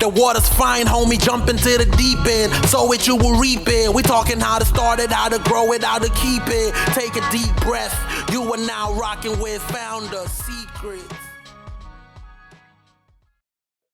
the water's fine, homie, jump into the deep end. Sow it, you will reap it. We talking how to start it, how to grow it, how to keep it. Take a deep breath. You are now rocking with Founder Secrets.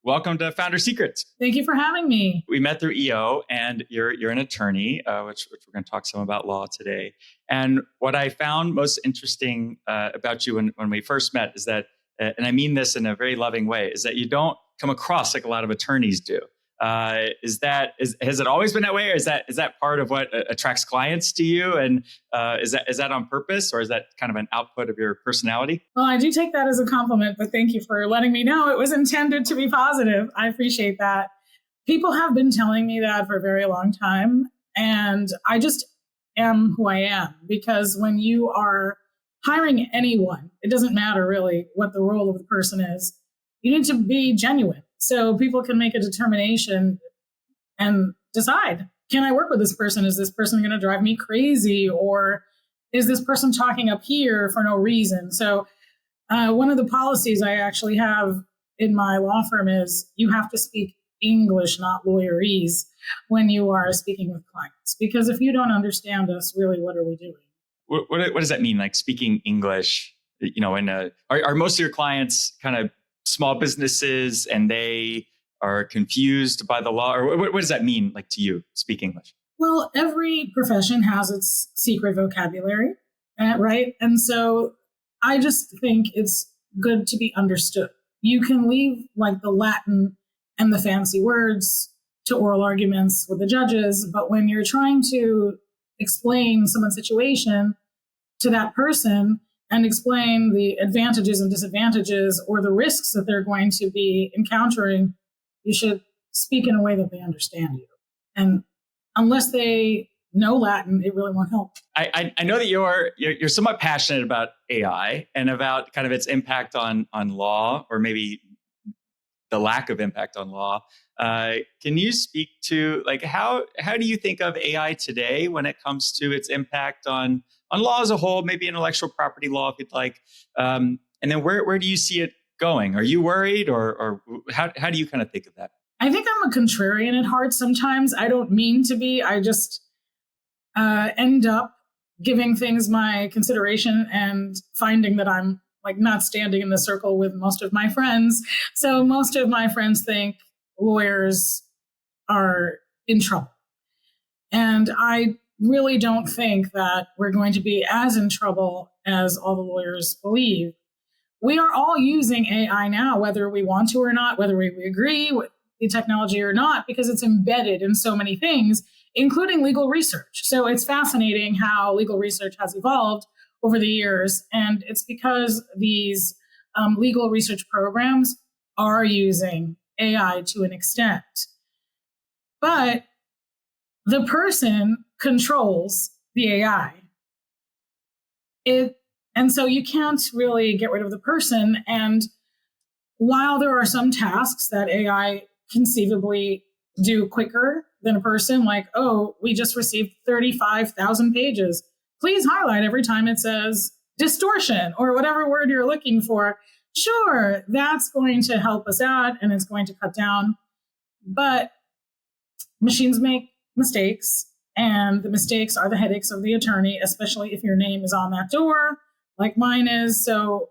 Welcome to Founder Secrets. Thank you for having me. We met through EO, and you're an attorney, which we're going to talk some about law today. And what I found most interesting about you when we first met is that, and I mean this in a very loving way, is that you don't come across like a lot of attorneys do. Has it always been that way, or is that part of what attracts clients to you? And is that on purpose, or is that kind of an output of your personality? Well, I do take that as a compliment, but thank you for letting me know it was intended to be positive. I appreciate that. People have been telling me that for a very long time, and I just am who I am, because when you are hiring anyone, it doesn't matter really what the role of the person is. You need to be genuine, so people can make a determination and decide, can I work with this person? Is this person going to drive me crazy? Or is this person talking up here for no reason? So one of the policies I actually have in my law firm is you have to speak English, not lawyerese, when you are speaking with clients. Because if you don't understand us, really, what are we doing? What does that mean? Like speaking English, are most of your clients kind of small businesses and they are confused by the law? Or what does that mean, like, to you, speak English? Well, every profession has its secret vocabulary, right? And so I just think it's good to be understood. You can leave like the Latin and the fancy words to oral arguments with the judges, but when you're trying to explain someone's situation to that person and explain the advantages and disadvantages or the risks that they're going to be encountering, you should speak in a way that they understand you. And unless they know Latin, it really won't help. I know that you're somewhat passionate about AI and about kind of its impact on law, or maybe the lack of impact on law. Can you speak to, like, how do you think of AI today when it comes to its impact on law as a whole, maybe intellectual property law, if you'd like, and then where do you see it going? Are you worried, or how do you kind of think of that? I think I'm a contrarian at heart sometimes. I don't mean to be. I just end up giving things my consideration and finding that I'm like not standing in the circle with most of my friends. So most of my friends think lawyers are in trouble. And I really don't think that we're going to be as in trouble as all the lawyers believe. We are all using AI now, whether we want to or not, whether we agree with the technology or not, because it's embedded in so many things, including legal research. So it's fascinating how legal research has evolved over the years. And it's because these legal research programs are using AI to an extent. But the person controls the AI. And so you can't really get rid of the person. And while there are some tasks that AI conceivably do quicker than a person, like, oh, we just received 35,000 pages. Please highlight every time it says distortion or whatever word you're looking for. Sure, that's going to help us out and it's going to cut down. But machines make mistakes, and the mistakes are the headaches of the attorney, especially if your name is on that door, like mine is. So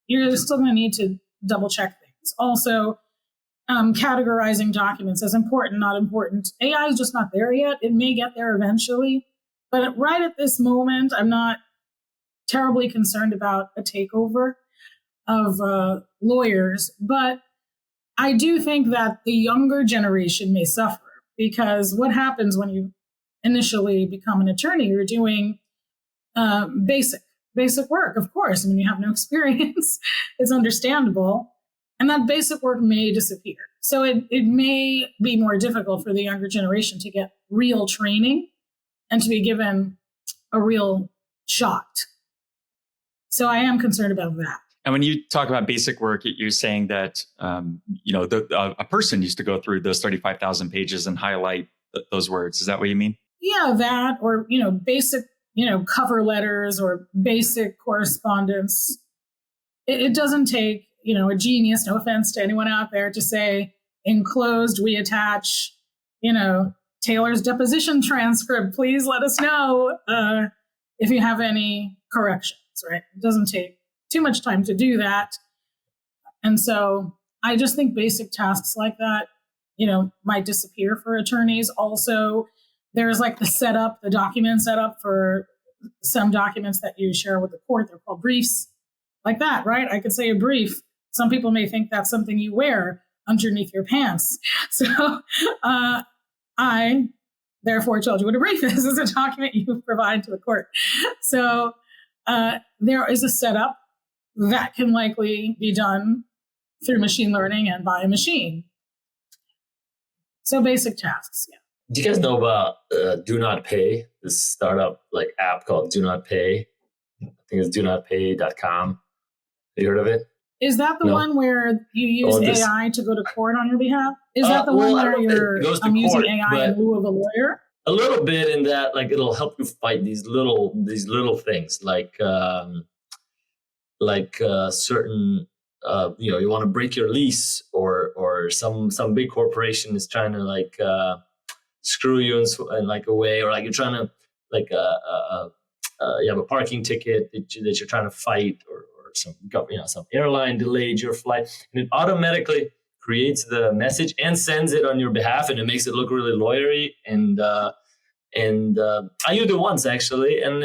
you're still going to need to double check things. Also, categorizing documents as important, not important. AI is just not there yet. It may get there eventually. But right at this moment, I'm not terribly concerned about a takeover of lawyers. But I do think that the younger generation may suffer, because what happens when you initially become an attorney? You're doing basic work, of course. I mean, you have no experience. It's understandable. And that basic work may disappear. So it may be more difficult for the younger generation to get real training and to be given a real shot. So I am concerned about that. And when you talk about basic work, you're saying that a person used to go through those 35,000 pages and highlight those words. Is that what you mean? Yeah, that, or basic cover letters or basic correspondence. It doesn't take a genius, no offense to anyone out there, to say enclosed, we attach, Taylor's deposition transcript. Please let us know if you have any corrections, right? It doesn't take too much time to do that. And so I just think basic tasks like that, might disappear for attorneys. Also, there's like the document setup for some documents that you share with the court. They're called briefs, like that, right? I could say a brief. Some people may think that's something you wear underneath your pants. So I therefore told you what a brief is. It's a document you provide to the court. So there is a setup that can likely be done through machine learning and by a machine. So basic tasks, yeah. Do you guys know about Do Not Pay, this startup app called Do Not Pay? I think it's donotpay.com. Have you heard of it? Is that the one where you use AI to go to court on your behalf? Is that the one where you're using AI in lieu of a lawyer? A little bit in that, it'll help you fight these little things, certain, you want to break your lease, or some big corporation is trying to screw you in a way, or you're trying to you have a parking ticket that you're trying to fight, or some airline delayed your flight, and it automatically creates the message and sends it on your behalf, and it makes it look really lawyery. And I used it once actually, and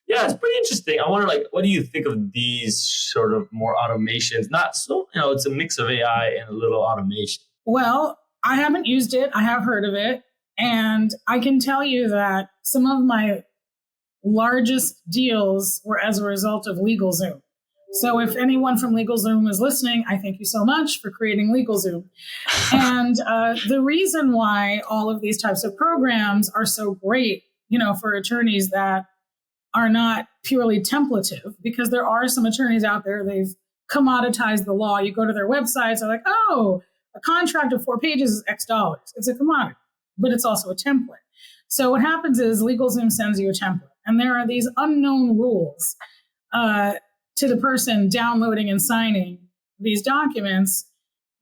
it's pretty interesting. I wonder, what do you think of these sort of more automations? Not so, it's a mix of AI and a little automation. Well, I haven't used it. I have heard of it, and I can tell you that some of my largest deals were as a result of LegalZoom. So if anyone from LegalZoom is listening, I thank you so much for creating LegalZoom. And the reason why all of these types of programs are so great, for attorneys that are not purely templative, because there are some attorneys out there, they've commoditized the law. You go to their websites, they're like, oh, a contract of 4 pages is X dollars. It's a commodity, but it's also a template. So what happens is LegalZoom sends you a template, and there are these unknown rules to the person downloading and signing these documents.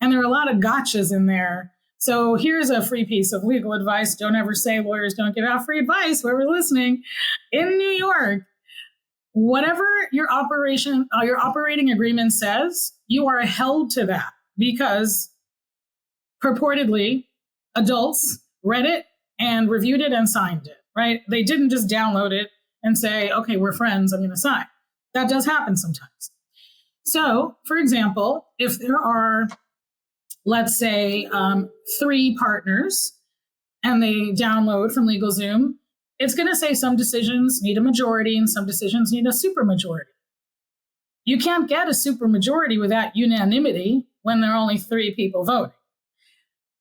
And there are a lot of gotchas in there. So here's a free piece of legal advice. Don't ever say lawyers don't give out free advice, whoever's listening. In New York, whatever your operating agreement says, you are held to that, because purportedly adults read it and reviewed it and signed it, right? They didn't just download it and say, okay, we're friends, I'm going to sign. That does happen sometimes. So, for example, if there are, let's say, 3 partners and they download from LegalZoom, it's going to say some decisions need a majority and some decisions need a supermajority. You can't get a supermajority without unanimity when there are only 3 people voting.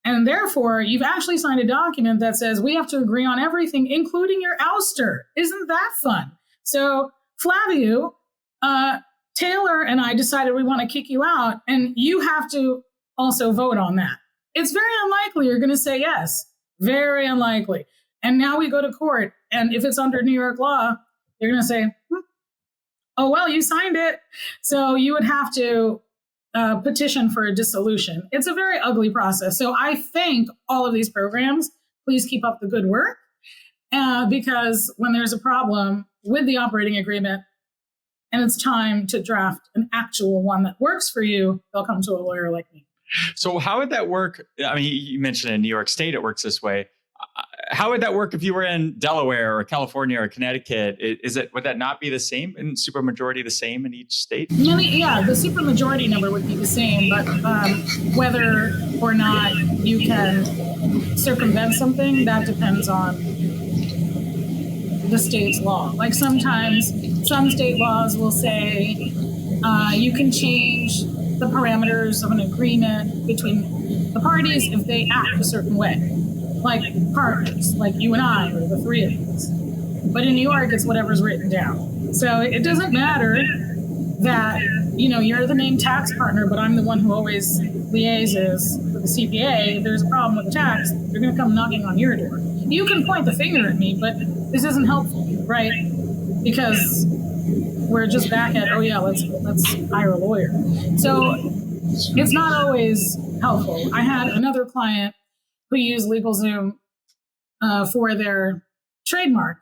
And therefore, you've actually signed a document that says we have to agree on everything, including your ouster. Isn't that fun? So, Flavio, Taylor and I decided we want to kick you out, and you have to also vote on that. It's very unlikely you're going to say yes. Very unlikely. And now we go to court, and if it's under New York law, you're going to say, oh, well, you signed it. So you would have to petition for a dissolution. It's a very ugly process. So I thank all of these programs. Please keep up the good work, because when there's a problem with the operating agreement and it's time to draft an actual one that works for you, they'll come to a lawyer like me. So how would that work? I mean, you mentioned in New York State, it works this way. How would that work if you were in Delaware or California or Connecticut? Would that not be the same in supermajority, the same in each state? The supermajority number would be the same, but whether or not you can circumvent something, that depends on the state's law. Like sometimes some state laws will say you can change the parameters of an agreement between the parties if they act a certain way, like partners, like you and I, or the 3 of us. But in New York, it's whatever's written down. So it doesn't matter that, you're the named tax partner, but I'm the one who always liaises with the CPA. If there's a problem with the tax, they're going to come knocking on your door. You can point the finger at me, but this isn't helpful, right? Because we're just back at, let's hire a lawyer. So it's not always helpful. I had another client who used LegalZoom for their trademark.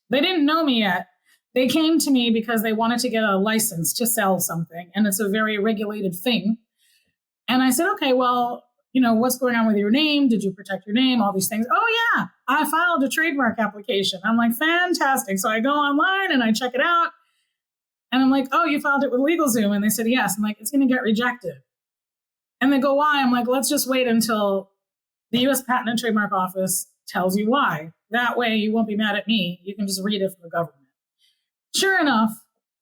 They didn't know me yet. They came to me because they wanted to get a license to sell something, and it's a very regulated thing. And I said, okay, well, what's going on with your name? Did you protect your name? All these things. Oh, yeah, I filed a trademark application. I'm like, fantastic. So I go online and I check it out. And I'm like, oh, you filed it with LegalZoom? And they said, yes. I'm like, it's going to get rejected. And they go, why? I'm like, let's just wait until the U.S. Patent and Trademark Office tells you why. That way you won't be mad at me. You can just read it from the government. Sure enough,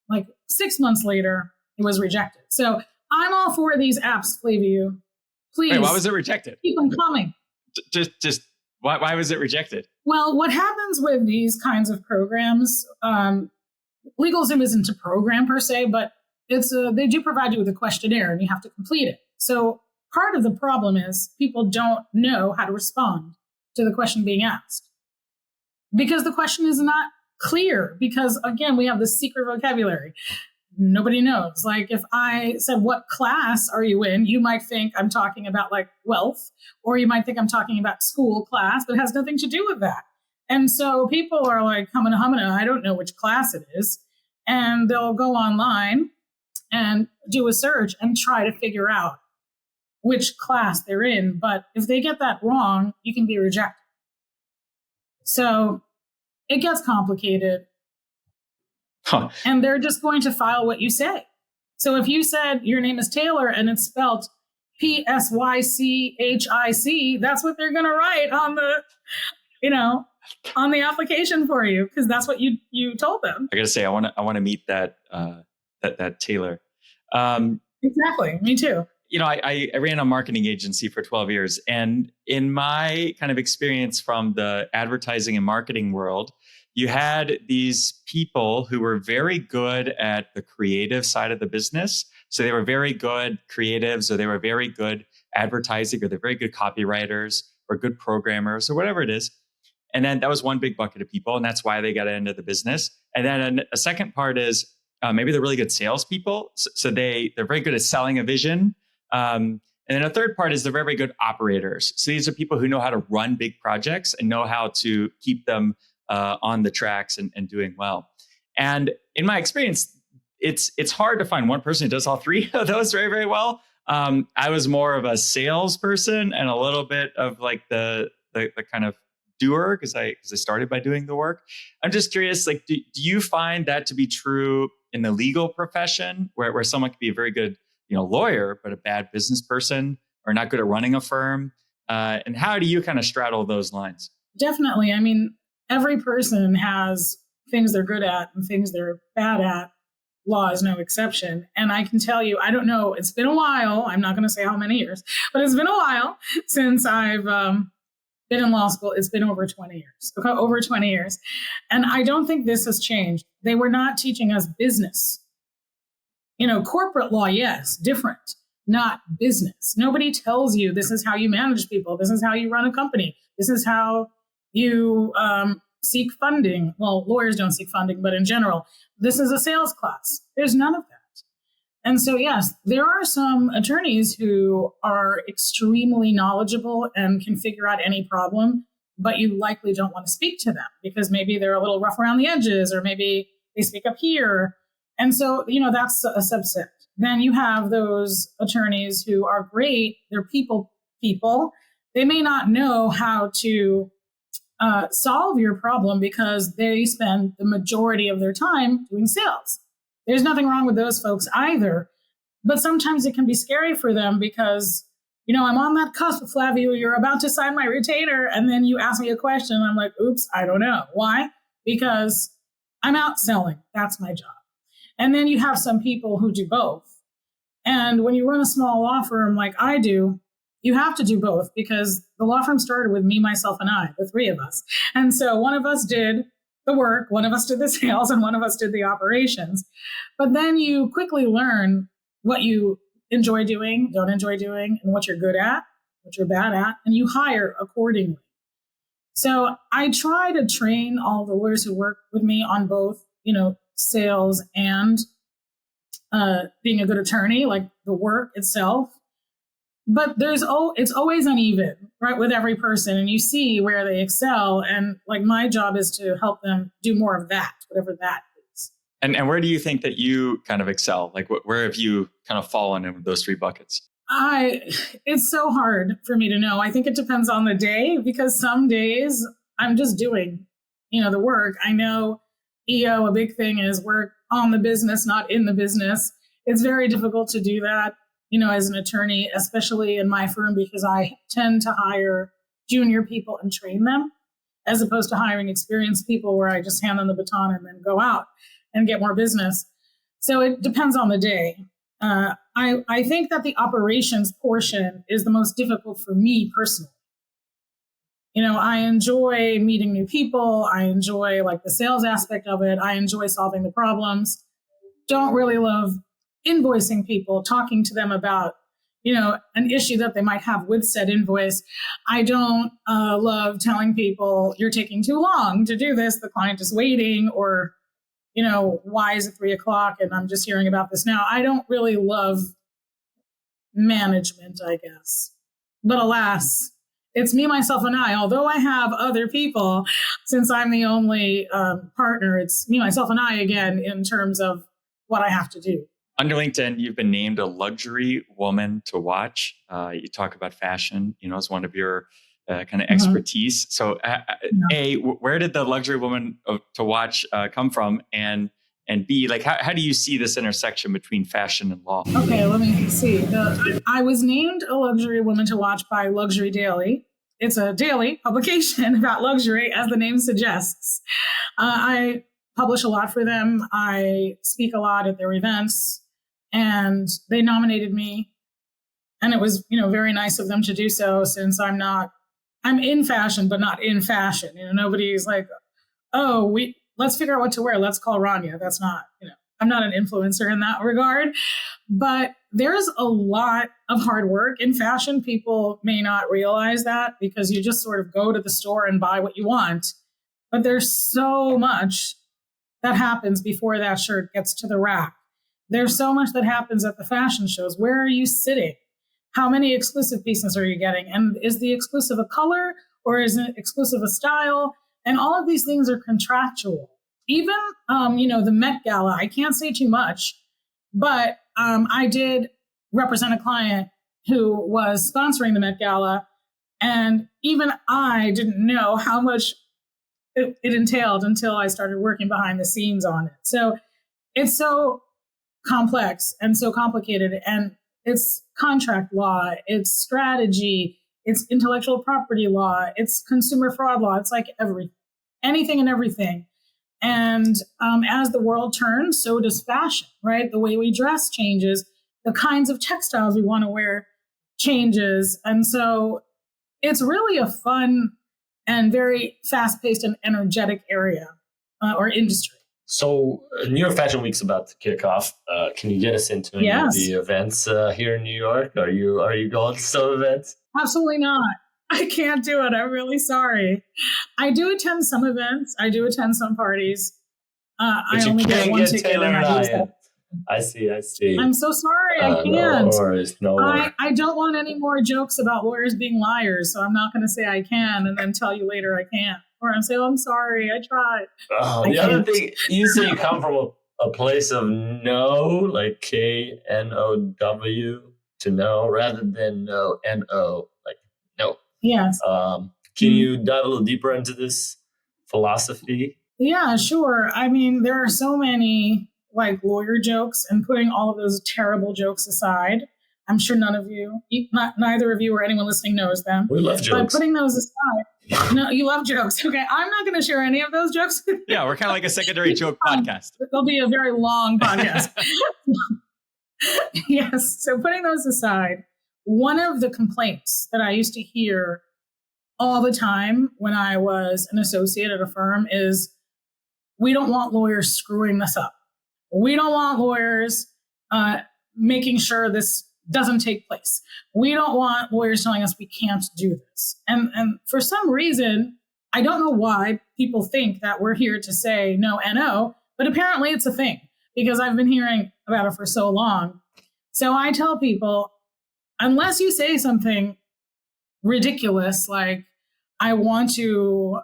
like 6 months later, it was rejected. So I'm all for these apps, Flavio. Please. Wait, why was it rejected? Keep them coming. Just why was it rejected? Well, what happens with these kinds of programs, LegalZoom isn't a program per se, but they do provide you with a questionnaire and you have to complete it. So part of the problem is people don't know how to respond to the question being asked because the question is not clear. Because again, we have this secret vocabulary. Nobody knows. Like if I said, what class are you in? You might think I'm talking about like wealth, or you might think I'm talking about school class, but it has nothing to do with that. And so people are like, humana, I don't know which class it is. And they'll go online and do a search and try to figure out which class they're in. But if they get that wrong, you can be rejected. So it gets complicated. Huh. And they're just going to file what you say. So if you said your name is Taylor and it's spelled Psychic, that's what they're going to write on the, on the application for you, because that's what you told them. I got to say, I want to meet that Taylor. Exactly. Me too. I ran a marketing agency for 12 years. And in my kind of experience from the advertising and marketing world, you had these people who were very good at the creative side of the business. So they were very good creatives, or they were very good advertising, or they're very good copywriters or good programmers or whatever it is. And then that was one big bucket of people. And that's why they got into the business. And then a second part is maybe they're really good salespeople. So they're very good at selling a vision. And then a third part is they're very, very good operators. So these are people who know how to run big projects and know how to keep them on the tracks and doing well. And in my experience, it's hard to find one person who does all three of those very, very well. I was more of a salesperson and a little bit of like the kind of doer because I started by doing the work. I'm just curious, like, do you find that to be true in the legal profession where someone could be a very good lawyer, but a bad business person or not good at running a firm? And how do you kind of straddle those lines? Definitely. I mean, every person has things they're good at and things they're bad at. Law is no exception. And I can tell you, I don't know, it's been a while. I'm not going to say how many years, but it's been a while since I've been in law school. It's been over 20 years, over 20 years. And I don't think this has changed. They were not teaching us business. Corporate law, yes, different, not business. Nobody tells you this is how you manage people. This is how you run a company. This is how you seek funding. Well, lawyers don't seek funding, but in general, this is a sales class. There's none of that. And so, yes, there are some attorneys who are extremely knowledgeable and can figure out any problem, but you likely don't want to speak to them because maybe they're a little rough around the edges, or maybe they speak up here. And so, that's a subset. Then you have those attorneys who are great. They're people. They may not know how to solve your problem because they spend the majority of their time doing sales. There's nothing wrong with those folks either. But sometimes it can be scary for them because, I'm on that cusp, Flavio, you're about to sign my retainer. And then you ask me a question. And I'm like, oops, I don't know. Why? Because I'm out selling. That's my job. And then you have some people who do both. And when you run a small law firm like I do, you have to do both because the law firm started with me, myself, and I, the three of us. And so one of us did the work, one of us did the sales, and one of us did the operations. But then you quickly learn what you enjoy doing, don't enjoy doing, and what you're good at, what you're bad at, and you hire accordingly. So I try to train all the lawyers who work with me on both, sales and being a good attorney, like the work itself. but it's always uneven, right, with every person, and you see where they excel. And like my job is to help them do more of that, whatever that is. And where do you think that you kind of excel? Like where have you kind of fallen in those three buckets? It's so hard for me to know. I think it depends on the day, because some days I'm just doing, the work. I know EO, a big thing is work on the business, not in the business. It's very difficult to do that, as an attorney, especially in my firm, because I tend to hire junior people and train them, as opposed to hiring experienced people where I just hand them the baton and then go out and get more business. So it depends on the day. I think that the operations portion is the most difficult for me personally. I enjoy meeting new people. I enjoy like the sales aspect of it. I enjoy solving the problems. Don't really love invoicing people, talking to them about, an issue that they might have with said invoice. I don't love telling people you're taking too long to do this. The client is waiting, or, why is it 3:00 and I'm just hearing about this now? I don't really love management, I guess. But alas, it's me, myself, and I. Although I have other people, since I'm the only partner, it's me, myself, and I again in terms of what I have to do. Under LinkedIn, you've been named a luxury woman to watch. You talk about fashion, as one of your kind of expertise. So, where did the luxury woman to watch come from? And B, like, how do you see this intersection between fashion and law? Okay, let me see. I was named a luxury woman to watch by Luxury Daily. It's a daily publication about luxury, as the name suggests. I publish a lot for them. I speak a lot at their events, and they nominated me. And it was, very nice of them to do so, since I'm in fashion, but not in fashion. Nobody's like, let's figure out what to wear. Let's call Rania. That's not, I'm not an influencer in that regard. But there's a lot of hard work in fashion. People may not realize that, because you just sort of go to the store and buy what you want. But there's so much that happens before that shirt gets to the rack. There's so much that happens at the fashion shows. Where are you sitting? How many exclusive pieces are you getting? And is the exclusive a color, or is it exclusive a style? And all of these things are contractual. Even, the Met Gala, I can't say too much, but I did represent a client who was sponsoring the Met Gala, and even I didn't know how much it entailed until I started working behind the scenes on it. So it's so complex and so complicated, and it's contract law, it's strategy, it's intellectual property law, it's consumer fraud law. It's like anything and everything. And as the world turns, so does fashion, right? The way we dress changes, the kinds of textiles we want to wear changes. And so it's really a fun and very fast-paced and energetic area or industry. So New York Fashion Week's about to kick off. Can you get us into any of the events here in New York? Are you going to some events? Absolutely not. I can't do it. I'm really sorry. I do attend some events. I do attend some parties. I only get one ticket. I see. I'm so sorry. I can't. No worries. I don't want any more jokes about lawyers being liars, so I'm not going to say I can and then tell you later I can't. Or I'm saying, I'm sorry, I tried. The other thing, you say you come from a place of know, like KNOW, to know, rather than NO, like no. Yes. Can you dive a little deeper into this philosophy? Yeah, sure. I mean, there are so many like lawyer jokes, and putting all of those terrible jokes aside, I'm sure neither of you or anyone listening knows them. We love jokes. But putting those aside, no, you love jokes. Okay, I'm not going to share any of those jokes. Yeah, we're kind of like a secondary joke podcast. It'll be a very long podcast. Yes. So putting those aside, one of the complaints that I used to hear all the time when I was an associate at a firm is, we don't want lawyers screwing this up. We don't want lawyers making sure this doesn't take place. We don't want lawyers telling us we can't do this. And for some reason, I don't know why people think that we're here to say no, NO, but apparently it's a thing because I've been hearing about it for so long. So I tell people, unless you say something ridiculous like, I want to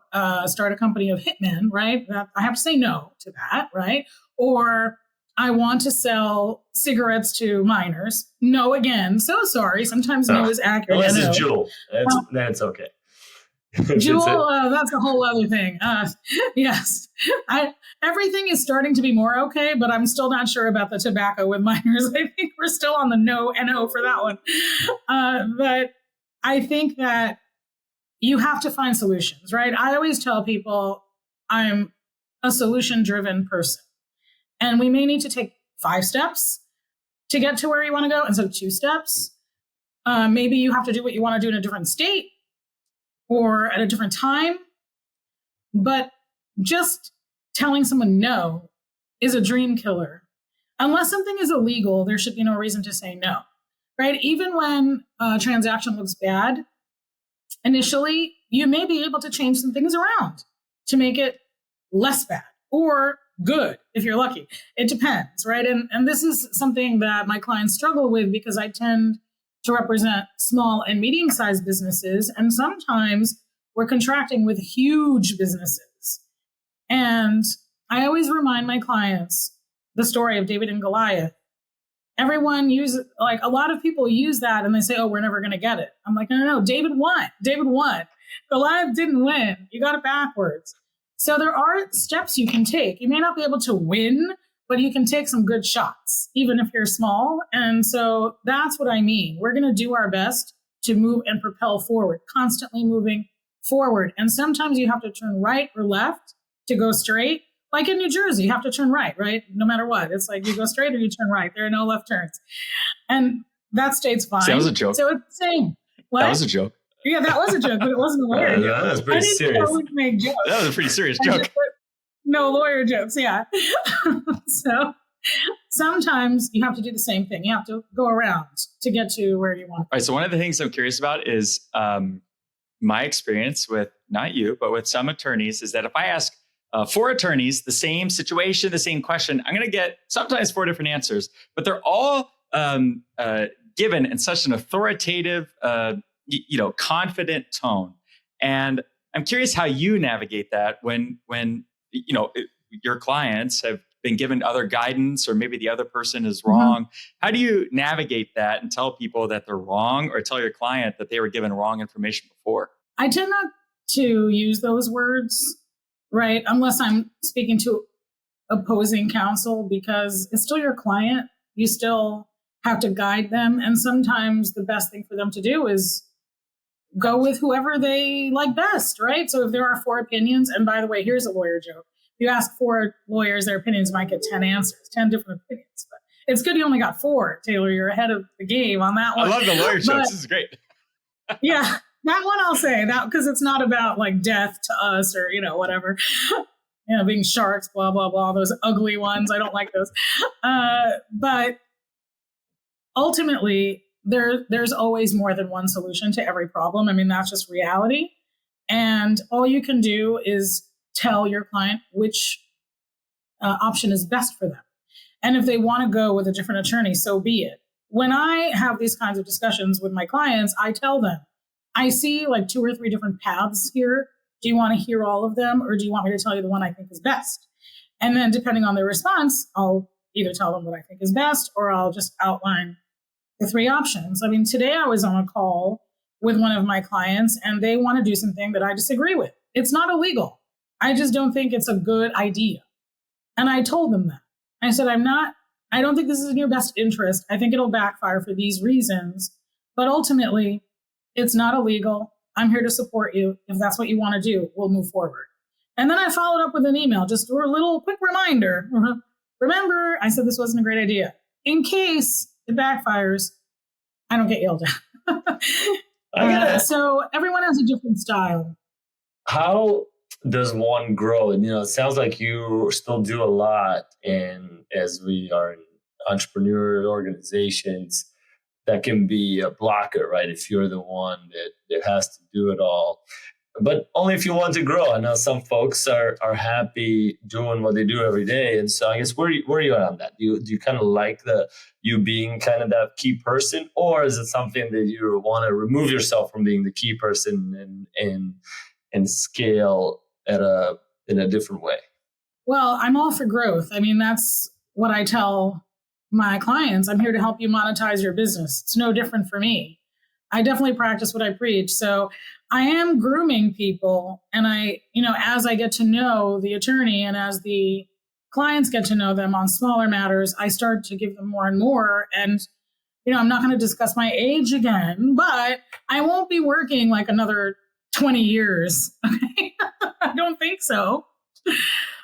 start a company of hitmen, right? I have to say no to that, right? Or I want to sell cigarettes to minors. No again. So sorry. Sometimes no is accurate. Unless it's Jewel. That's okay. Jewel, that's a whole other thing. Yes. Everything is starting to be more okay, but I'm still not sure about the tobacco with minors. I think we're still on the no NO for that one. But I think that you have to find solutions, right? I always tell people I'm a solution-driven person. And we may need to take 5 steps to get to where you want to go instead of 2 steps. Maybe you have to do what you want to do in a different state or at a different time. But just telling someone no is a dream killer. Unless something is illegal, there should be no reason to say no, right? Even when a transaction looks bad, initially, you may be able to change some things around to make it less bad or good if you're lucky. It depends, right? And this is something that my clients struggle with because I tend to represent small and medium-sized businesses, and sometimes we're contracting with huge businesses. And I always remind my clients the story of David and Goliath. Everyone uses, like, a lot of people use that and they say, oh, we're never going to get it. I'm like, no, David won. Goliath didn't win. You got it backwards. So there are steps you can take. You may not be able to win, but you can take some good shots, even if you're small. And so that's what I mean. We're going to do our best to move and propel forward, constantly moving forward. And sometimes you have to turn right or left to go straight. Like in New Jersey, you have to turn right? No matter what. It's like you go straight or you turn right. There are no left turns. And that state's fine. That was a joke. So it's the same. What? That was a joke. Yeah, that was a joke, but it wasn't a lawyer joke. That was pretty serious. Make jokes. That was a pretty serious joke. No lawyer jokes, yeah. So sometimes you have to do the same thing. You have to go around to get to where you want. All right. So one of the things I'm curious about is my experience with, not you, but with some attorneys, is that if I ask 4 attorneys the same situation, the same question, I'm going to get sometimes 4 different answers, but they're all given in such an authoritative, confident tone. And I'm curious how you navigate that when your clients have been given other guidance, or maybe the other person is wrong. Mm-hmm. How do you navigate that and tell people that they're wrong, or tell your client that they were given wrong information before? I tend not to use those words, right? Unless I'm speaking to opposing counsel, because it's still your client. You still have to guide them. And sometimes the best thing for them to do is go with whoever they like best, right? So if there are 4 opinions, and by the way, here's a lawyer joke. You ask 4 lawyers their opinions, you might get 10 answers, 10 different opinions. But it's good you only got 4, Taylor. You're ahead of the game on that one. I love the lawyer jokes. This is great. Yeah, that one I'll say, that because it's not about like death to us or, whatever. Being sharks, blah, blah, blah, those ugly ones. I don't like those. But ultimately, there's always more than one solution to every problem. I mean, that's just reality. And all you can do is tell your client which option is best for them. And if they want to go with a different attorney, so be it. When I have these kinds of discussions with my clients, I tell them, I see like 2 or 3 different paths here. Do you want to hear all of them, or do you want me to tell you the one I think is best? And then depending on their response, I'll either tell them what I think is best, or I'll just outline the 3 options. I mean, today I was on a call with one of my clients and they want to do something that I disagree with. It's not illegal. I just don't think it's a good idea. And I told them that. I said, I don't think this is in your best interest. I think it'll backfire for these reasons. But ultimately, it's not illegal. I'm here to support you. If that's what you want to do, we'll move forward. And then I followed up with an email, just for a little quick reminder. Remember, I said this wasn't a great idea. In case it backfires, I don't get yelled at. So everyone has a different style. How does one grow? And, it sounds like you still do a lot. And as we are in entrepreneur organizations, that can be a blocker, right? If you're the one that has to do it all. but only if you want to grow. I know some folks are happy doing what they do every day. And so I guess where are you at on that? Do you kind of like you being kind of that key person, or is it something that you want to remove yourself from being the key person and scale in a different way? Well, I'm all for growth. I mean, that's what I tell my clients. I'm here to help you monetize your business. It's no different for me. I definitely practice what I preach. So I am grooming people. And as I get to know the attorney and as the clients get to know them on smaller matters, I start to give them more and more. And, I'm not going to discuss my age again, but I won't be working like another 20 years. I don't think so.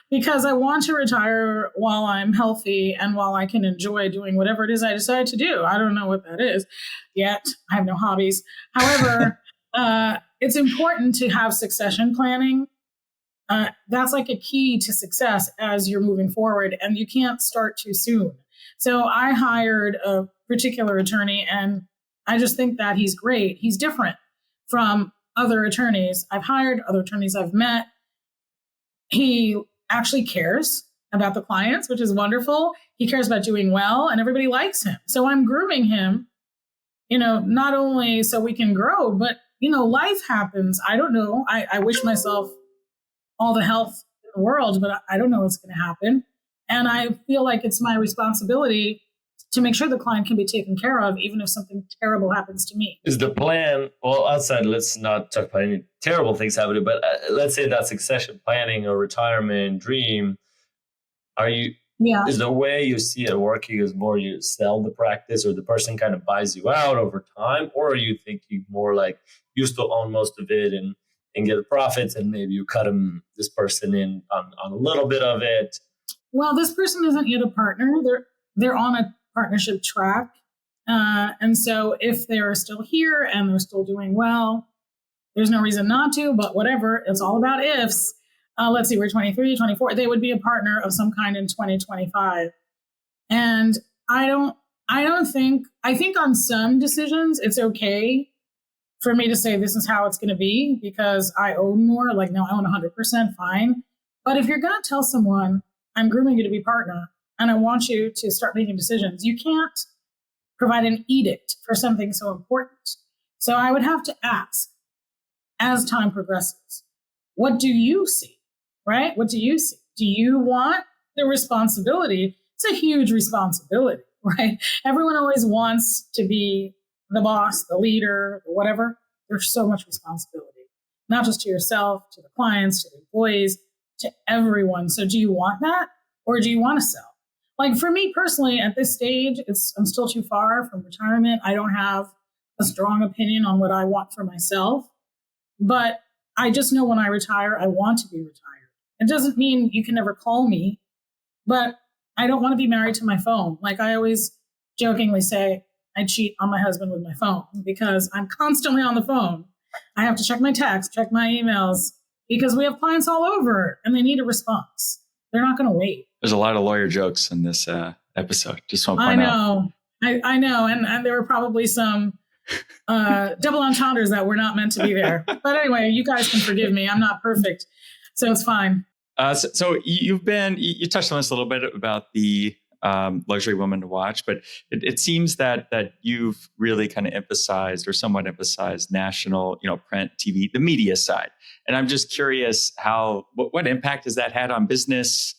Because I want to retire while I'm healthy and while I can enjoy doing whatever it is I decide to do. I don't know what that is yet. I have no hobbies. However, it's important to have succession planning. That's like a key to success as you're moving forward, and you can't start too soon. So I hired a particular attorney, and I just think that he's great. He's different from other attorneys I've hired, other attorneys I've met. He actually cares about the clients, which is wonderful. He cares about doing well, and everybody likes him. So I'm grooming him, not only so we can grow, but, life happens. I don't know. I wish myself all the health in the world, but I don't know what's going to happen. And I feel like it's my responsibility to make sure the client can be taken care of, even if something terrible happens to me. Is the plan, well, outside, let's not talk about any terrible things happening, but let's say that succession planning or retirement dream, is the way you see it working is more you sell the practice or the person kind of buys you out over time, or are you thinking more like you still own most of it and get the profits and maybe you cut this person in on a little bit of it? Well, this person isn't yet a partner. They're on a partnership track. And so if they're still here and they're still doing well, there's no reason not to, but whatever, it's all about ifs. Let's see, we're 23, 24. They would be a partner of some kind in 2025. And I think on some decisions, it's okay for me to say this is how it's going to be because I own more. Like, no, I own 100%, fine. But if you're going to tell someone, I'm grooming you to be partner, and I want you to start making decisions, you can't provide an edict for something so important. So I would have to ask, as time progresses, what do you see, right? What do you see? Do you want the responsibility? It's a huge responsibility, right? Everyone always wants to be the boss, the leader, whatever. There's so much responsibility, not just to yourself, to the clients, to the employees, to everyone. So do you want that, or do you want to sell? Like for me personally, at this stage, I'm still too far from retirement. I don't have a strong opinion on what I want for myself, but I just know when I retire, I want to be retired. It doesn't mean you can never call me, but I don't want to be married to my phone. Like I always jokingly say, I cheat on my husband with my phone because I'm constantly on the phone. I have to check my texts, check my emails, because we have clients all over and they need a response. They're not going to wait. There's a lot of lawyer jokes in this episode. Just want to point out. I know. And there were probably some double entendres that were not meant to be there. But anyway, you guys can forgive me. I'm not perfect. So it's fine. So you touched on this a little bit about the luxury woman to watch, but it seems that you've really kind of emphasized or somewhat emphasized national, print, TV, the media side. And I'm just curious what impact has that had on business?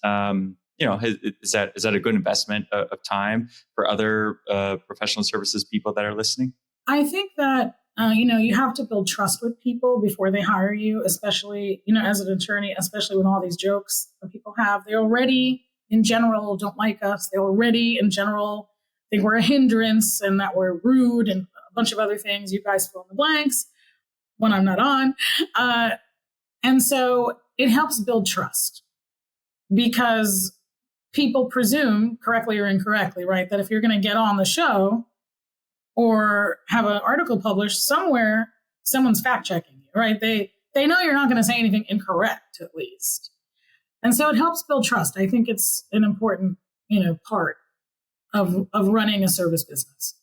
Is that a good investment of time for other professional services people that are listening? I think that, you have to build trust with people before they hire you, especially, as an attorney, especially with all these jokes that people have. They already, in general, don't like us. They already, in general, think we're a hindrance and that we're rude and a bunch of other things. You guys fill in the blanks when I'm not on. And so it helps build trust because people presume, correctly or incorrectly, right, that if you're going to get on the show or have an article published somewhere, someone's fact checking you, right? They know you're not going to say anything incorrect, at least. And so it helps build trust. I think it's an important, part of running a service business.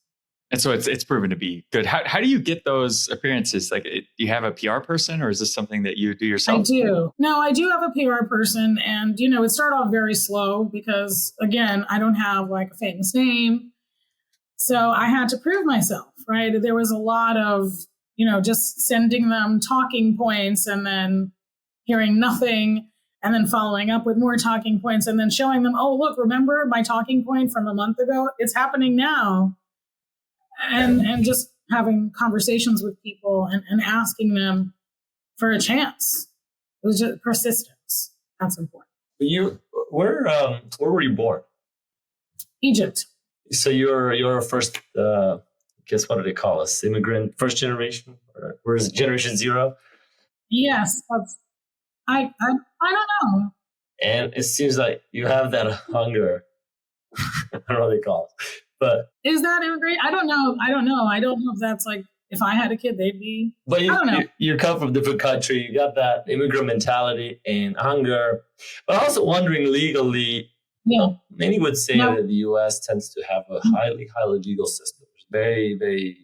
And so it's proven to be good. How do you get those appearances? Like, do you have a PR person, or is this something that you do yourself? I do. No, I do have a PR person, and it started off very slow because, again, I don't have like a famous name, so I had to prove myself. Right? There was a lot of just sending them talking points and then hearing nothing, and then following up with more talking points, and then showing them, oh, look, remember my talking point from a month ago? It's happening now. And just having conversations with people and asking them for a chance. It was just persistence. That's important. Where were you born? Egypt. So you're first, guess what do they call us? Immigrant, first generation? Or where's generation zero? Yes, I don't know. And it seems like you have that hunger. I don't know what they call it. But is that immigrant? I don't know. I don't know if that's like, if I had a kid, they'd be. But I don't know. You come from a different country. You got that immigrant mentality and hunger. But also wondering legally, many would say that the U.S. tends to have a highly legal system. Very, very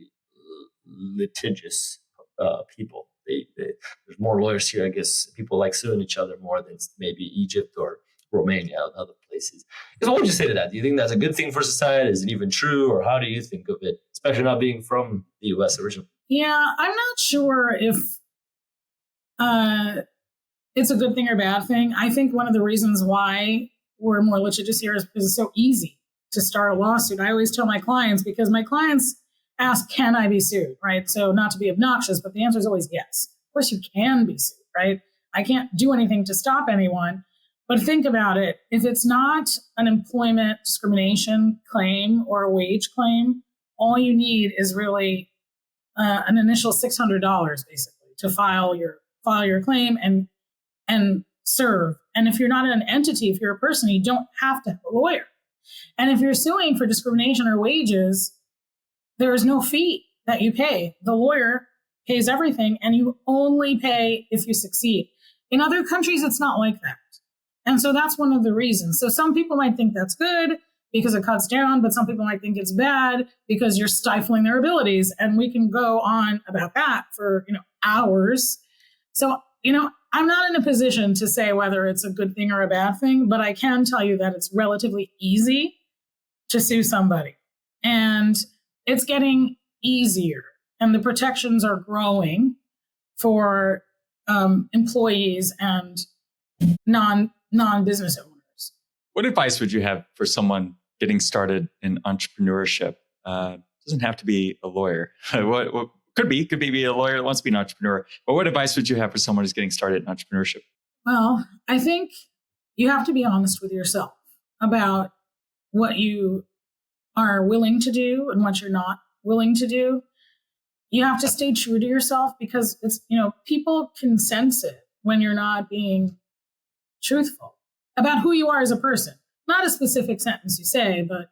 litigious people. There's more lawyers here. I guess people like suing each other more than maybe Egypt or Romania and other places. So what would you say to that? Do you think that's a good thing for society? Is it even true? Or how do you think of it, especially not being from the US originally? Yeah, I'm not sure if it's a good thing or bad thing. I think one of the reasons why we're more litigious here is because it's so easy to start a lawsuit. I always tell my clients, because my clients ask, can I be sued, right? So not to be obnoxious, but the answer is always yes. Of course you can be sued, right? I can't do anything to stop anyone. But think about it. If it's not an employment discrimination claim or a wage claim, all you need is really an initial $600 basically to file your claim and serve. And if you're not an entity, if you're a person, you don't have to have a lawyer. And if you're suing for discrimination or wages, there is no fee that you pay. The lawyer pays everything, and you only pay if you succeed. In other countries, it's not like that. And so that's one of the reasons. So some people might think that's good because it cuts down, but some people might think it's bad because you're stifling their abilities. And we can go on about that for, hours. So, I'm not in a position to say whether it's a good thing or a bad thing, but I can tell you that it's relatively easy to sue somebody. And it's getting easier, and the protections are growing for employees and non-business owners. What advice would you have for someone getting started in entrepreneurship? Doesn't have to be a lawyer. What could be a lawyer that wants to be an entrepreneur. But what advice would you have for someone who's getting started in entrepreneurship? Well, I think you have to be honest with yourself about what you are willing to do and what you're not willing to do. You have to stay true to yourself, because it's, people can sense it when you're not being truthful about who you are as a person. Not a specific sentence you say, but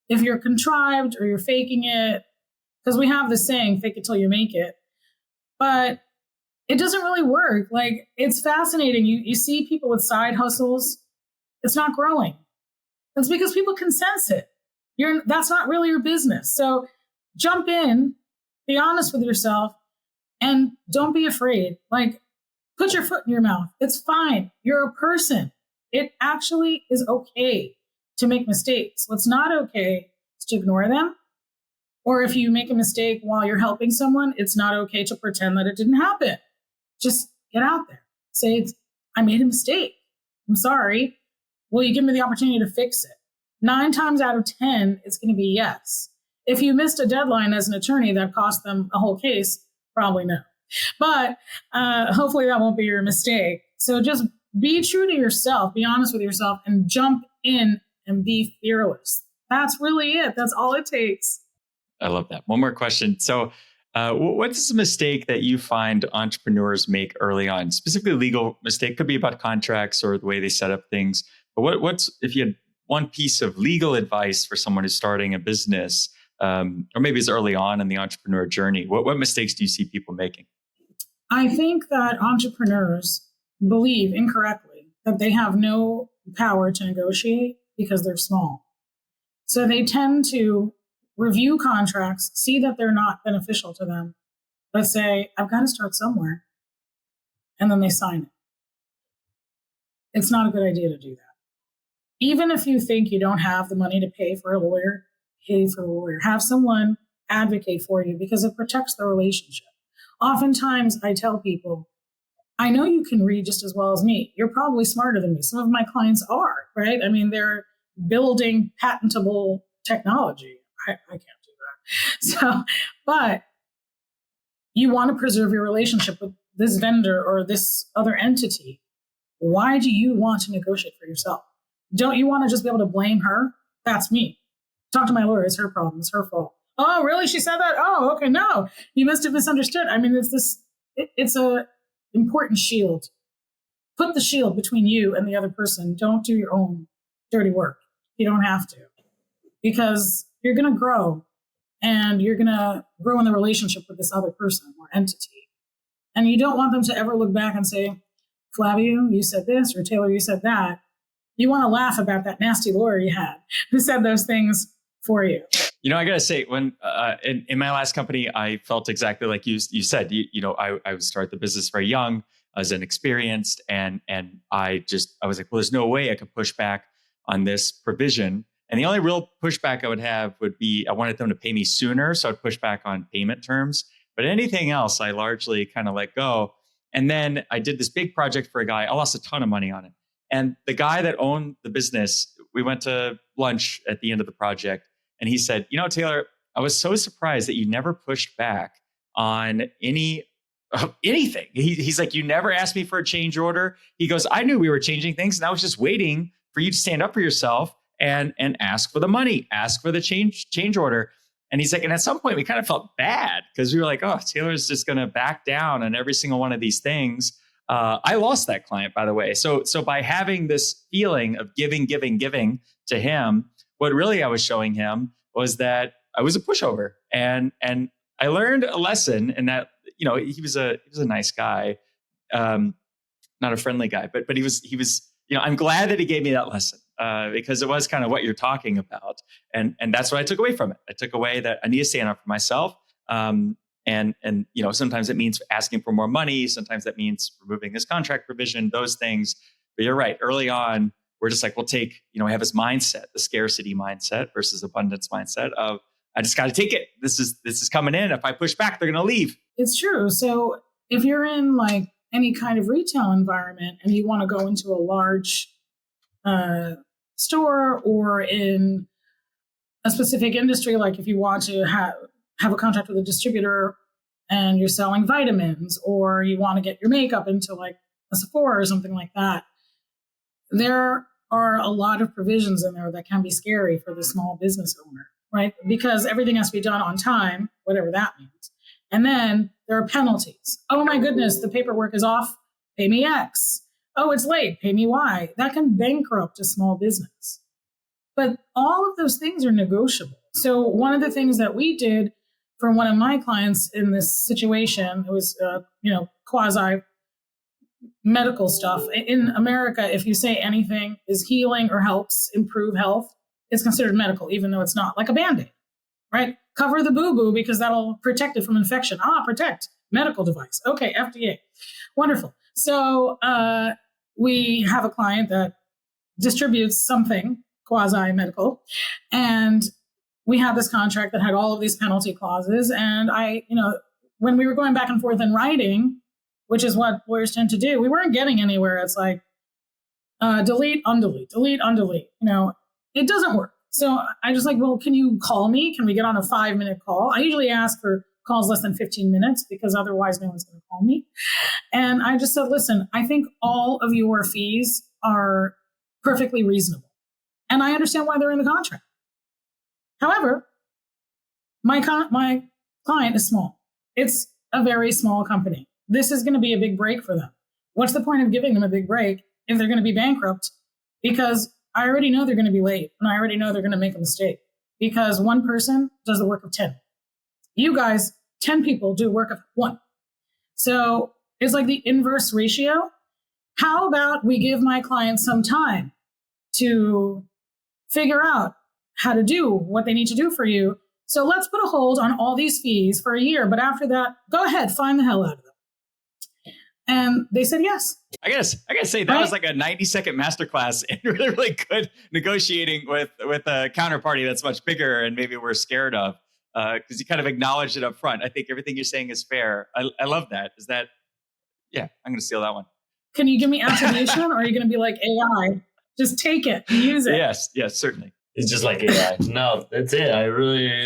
if you're contrived or you're faking it, because we have this saying, fake it till you make it, but it doesn't really work. Like, it's fascinating. You see people with side hustles. It's not growing. It's because people can sense it. That's not really your business. So jump in, be honest with yourself, and don't be afraid. Like, put your foot in your mouth. It's fine. You're a person. It actually is okay to make mistakes. What's not okay is to ignore them. Or if you make a mistake while you're helping someone, it's not okay to pretend that it didn't happen. Just get out there. Say, I made a mistake. I'm sorry. Will you give me the opportunity to fix it? 9 times out of 10, it's going to be yes. If you missed a deadline as an attorney that cost them a whole case, probably no. But hopefully that won't be your mistake. So just be true to yourself, be honest with yourself, and jump in and be fearless. That's really it. That's all it takes. I love that. One more question. So what's a mistake that you find entrepreneurs make early on? Specifically, legal mistake. Could be about contracts or the way they set up things. But what's, if you had one piece of legal advice for someone who's starting a business, or maybe it's early on in the entrepreneur journey, what mistakes do you see people making? I think that entrepreneurs believe incorrectly that they have no power to negotiate because they're small. So they tend to review contracts, see that they're not beneficial to them, but say, I've got to start somewhere. And then they sign it. It's not a good idea to do that. Even if you think you don't have the money to pay for a lawyer, pay for a lawyer. Have someone advocate for you because it protects the relationship. Oftentimes, I tell people, I know you can read just as well as me. You're probably smarter than me. Some of my clients are, right? I mean, they're building patentable technology. I can't do that. So, but you want to preserve your relationship with this vendor or this other entity. Why do you want to negotiate for yourself? Don't you want to just be able to blame her? That's me. Talk to my lawyer. It's her problem. It's her fault. Oh, really? She said that? Oh, okay. No, you must have misunderstood. I mean, it's a important shield. Put the shield between you and the other person. Don't do your own dirty work. You don't have to, because you're going to grow, and you're going to grow in the relationship with this other person or entity. And you don't want them to ever look back and say, Flavio, you said this, or Taylor, you said that. You want to laugh about that nasty lawyer you had who said those things for you. You know, I got to say, when in my last company, I felt exactly like you said. I started the business very young, I was inexperienced, and I was like, well, there's no way I could push back on this provision. And the only real pushback I would have would be I wanted them to pay me sooner, so I'd push back on payment terms. But anything else, I largely kind of let go. And then I did this big project for a guy. I lost a ton of money on it. And the guy that owned the business, we went to lunch at the end of the project. And he said, you know, Taylor, I was so surprised that you never pushed back on anything. He's like, you never asked me for a change order. He goes, I knew we were changing things, and I was just waiting for you to stand up for yourself and ask for the money, ask for the change order. And he's like, and at some point we kind of felt bad because we were like, oh, Taylor's just going to back down on every single one of these things. I lost that client, by the way. So by having this feeling of giving to him, what really I was showing him was that I was a pushover, and I learned a lesson in that, you know, he was a nice guy, not a friendly guy, but he was, you know, I'm glad that he gave me that lesson because it was kind of what you're talking about. And that's what I took away from it. I took away that I need to stand up for myself. And, you know, sometimes it means asking for more money. Sometimes that means removing this contract provision, those things. But you're right. Early on, we're just like, we have this mindset, the scarcity mindset versus abundance mindset of, I just got to take it. This is coming in. If I push back, they're going to leave. It's true. So if you're in like any kind of retail environment and you want to go into a large store or in a specific industry, like if you want to have a contract with a distributor and you're selling vitamins, or you want to get your makeup into like a Sephora or something like that, there are a lot of provisions in there that can be scary for the small business owner, right? Because everything has to be done on time, whatever that means. And then there are penalties. Oh my goodness, the paperwork is off. Pay me X. Oh, it's late. Pay me Y. That can bankrupt a small business. But all of those things are negotiable. So one of the things that we did for one of my clients in this situation, it was, quasi medical stuff. In America, if you say anything is healing or helps improve health, it's considered medical, even though it's not, like a Band-Aid, right? Cover the boo-boo because that'll protect it from infection. Protect, medical device. Okay, FDA. Wonderful. So we have a client that distributes something quasi-medical, and we had this contract that had all of these penalty clauses. And when we were going back and forth in writing, which is what lawyers tend to do, we weren't getting anywhere. It's like, delete, undelete, delete, undelete. It doesn't work. So I just like, well, can you call me? Can we get on a 5-minute call? I usually ask for calls less than 15 minutes because otherwise no one's going to call me. And I just said, listen, I think all of your fees are perfectly reasonable. And I understand why they're in the contract. However, my client is small. It's a very small company. This is going to be a big break for them. What's the point of giving them a big break if they're going to be bankrupt? Because I already know they're going to be late, and I already know they're going to make a mistake, because one person does the work of 10. You guys, 10 people do work of 1. So it's like the inverse ratio. How about we give my clients some time to figure out how to do what they need to do for you, So let's put a hold on all these fees for a year. But after that, go ahead, fine the hell out of them. And they said yes. I gotta say that was like a 90-second masterclass in really, really good negotiating with a counterparty that's much bigger and maybe we're scared of, because you kind of acknowledged it up front. I think everything you're saying is fair. I love that. Yeah, I'm gonna steal that one. Can you give me attribution, or are you going to be like AI? Just take it and use it. Yes, certainly. It's just like AI. No, that's it.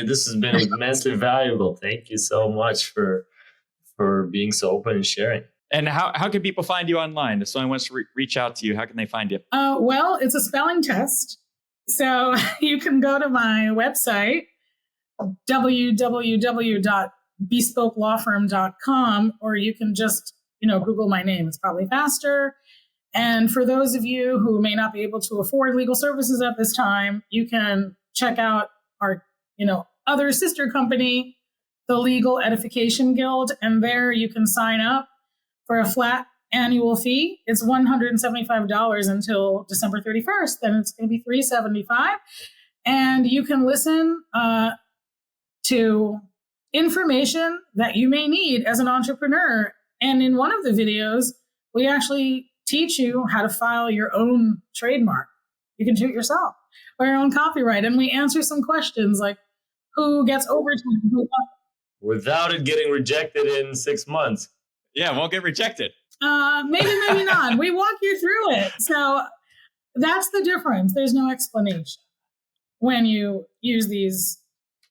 This has been immensely valuable. Thank you so much for being so open and sharing. And how can people find you online? If someone wants to reach out to you, how can they find you? Well, it's a spelling test. So you can go to my website, www.bespokelawfirm.com, or you can just Google my name. It's probably faster. And for those of you who may not be able to afford legal services at this time, you can check out our, other sister company, the Legal Edification Guild. And there you can sign up for a flat annual fee. It's $175 until December 31st. Then it's going to be $375. And you can listen to information that you may need as an entrepreneur. And in one of the videos, we actually teach you how to file your own trademark. You can do it yourself, or your own copyright. And we answer some questions like who gets overtime, without it getting rejected in 6 months. Yeah, it won't get rejected. Maybe not. We walk you through it. So that's the difference. There's no explanation when you use these,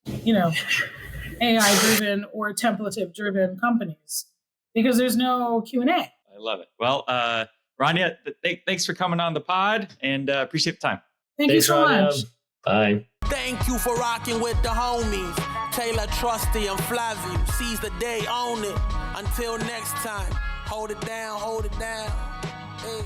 AI-driven or templative-driven companies, because there's no Q&A. I love it. Well, Rania, thanks for coming on the pod, and appreciate the time. Thank you so much. Bye. Thank you for rocking with the homies. Taylor, Trusty, and Flavio. Seize the day, own it. Until next time, hold it down, hold it down. Hey.